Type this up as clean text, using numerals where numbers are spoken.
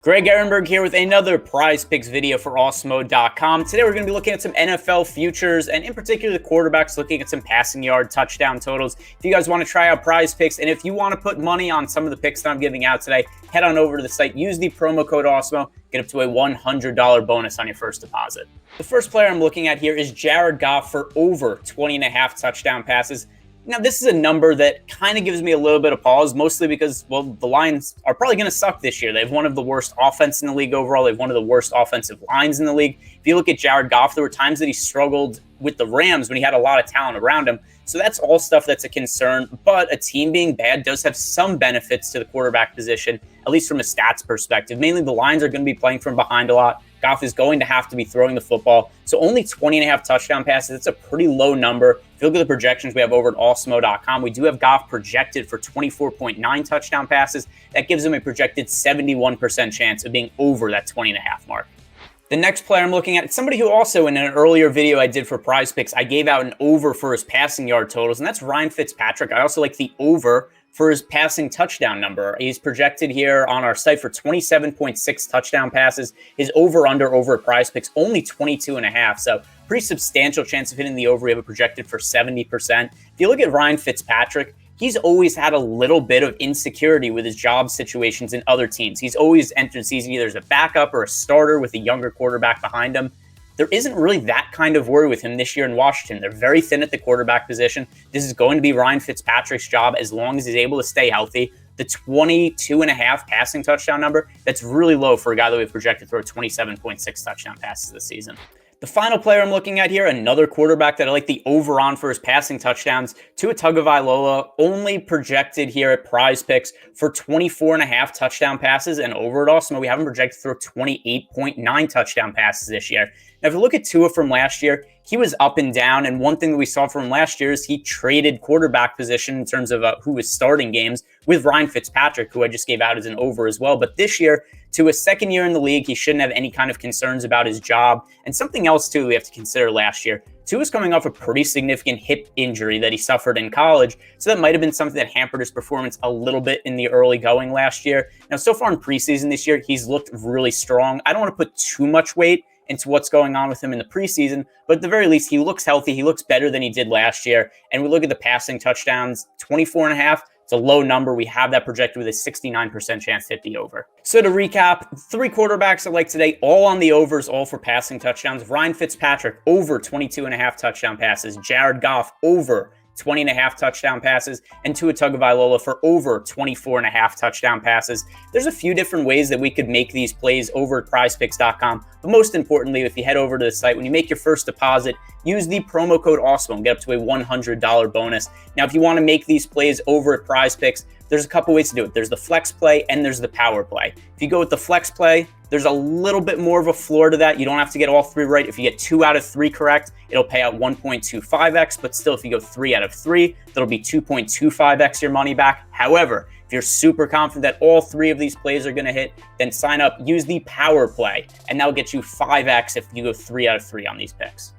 Greg Ehrenberg here with another PrizePicks video for Awesemo.com. Today we're going to be looking at some NFL futures and in particular the quarterbacks, looking at some passing yard touchdown totals. If you guys want to try out PrizePicks and if you want to put money on some of the picks that I'm giving out today, head on over to the site, use the promo code Awesemo, get up to a $100 bonus on your first deposit. The first player I'm looking at here is Jared Goff for over 20.5 touchdown passes. Now, this is a number that kind of gives me a little bit of pause, mostly because, well, the Lions are probably going to suck this year. They have one of the worst offense in the league overall. They have one of the worst offensive lines in the league. If you look at Jared Goff, there were times that he struggled with the Rams when he had a lot of talent around him. So that's all stuff that's a concern. But a team being bad does have some benefits to the quarterback position, at least from a stats perspective. Mainly the Lions are going to be playing from behind a lot. Goff is going to have to be throwing the football. So only 20.5 touchdown passes. That's a pretty low number. If you look at the projections we have over at Awesemo.com, we do have Goff projected for 24.9 touchdown passes. That gives him a projected 71% chance of being over that 20.5 mark. The next player I'm looking at is somebody who also in an earlier video I did for PrizePicks, I gave out an over for his passing yard totals, and that's Ryan Fitzpatrick. I also like the over for his passing touchdown number. He's projected here on our site for 27.6 touchdown passes. His over-under over at PrizePicks, only 22.5. So pretty substantial chance of hitting the over. We have it projected for 70%. If you look at Ryan Fitzpatrick, he's always had a little bit of insecurity with his job situations in other teams. He's always entered season either as a backup or a starter with a younger quarterback behind him. There isn't really that kind of worry with him this year in Washington. They're very thin at the quarterback position. This is going to be Ryan Fitzpatrick's job as long as he's able to stay healthy. The 22.5 passing touchdown number, that's really low for a guy that we've projected to throw 27.6 touchdown passes this season. The final player I'm looking at here, another quarterback that I like the over on for his passing touchdowns, Tagovailoa, only projected here at PrizePicks for 24.5 touchdown passes, and over at Awesemo, we have him projected to throw 28.9 touchdown passes this year. Now, if you look at Tua from last year, he was up and down, and one thing that we saw from him last year is he traded quarterback position in terms of who was starting games with Ryan Fitzpatrick, who I just gave out as an over as well. But this year, to his second year in the league, he shouldn't have any kind of concerns about his job. And something else, too, we have to consider last year. Tua was coming off a pretty significant hip injury that he suffered in college, so that might have been something that hampered his performance a little bit in the early going last year. Now, so far in preseason this year, he's looked really strong. I don't want to put too much weight into what's going on with him in the preseason, but at the very least, he looks healthy. He looks better than he did last year. And we look at the passing touchdowns, 24.5. It's a low number. We have that projected with a 69% chance to hit the over. So to recap, three quarterbacks I like today, all on the overs, all for passing touchdowns. Ryan Fitzpatrick, over 22.5 touchdown passes. Jared Goff, over 20.5 touchdown passes, and Tua Tagovailoa for over 24.5 touchdown passes. There's a few different ways that we could make these plays over at PrizePicks.com, but most importantly, if you head over to the site, when you make your first deposit, use the promo code Awesemo and get up to a $100 bonus. Now, if you want to make these plays over at PrizePicks, there's a couple ways to do it. There's the flex play and there's the power play. If you go with the flex play, there's a little bit more of a floor to that. You don't have to get all three right. If you get 2 out of 3 correct, it'll pay out 1.25x, but still, if you go 3 out of 3, that'll be 2.25x your money back. However, if you're super confident that all 3 of these plays are going to hit, then sign up, use the power play, and that'll get you 5x if you go 3 out of 3 on these picks.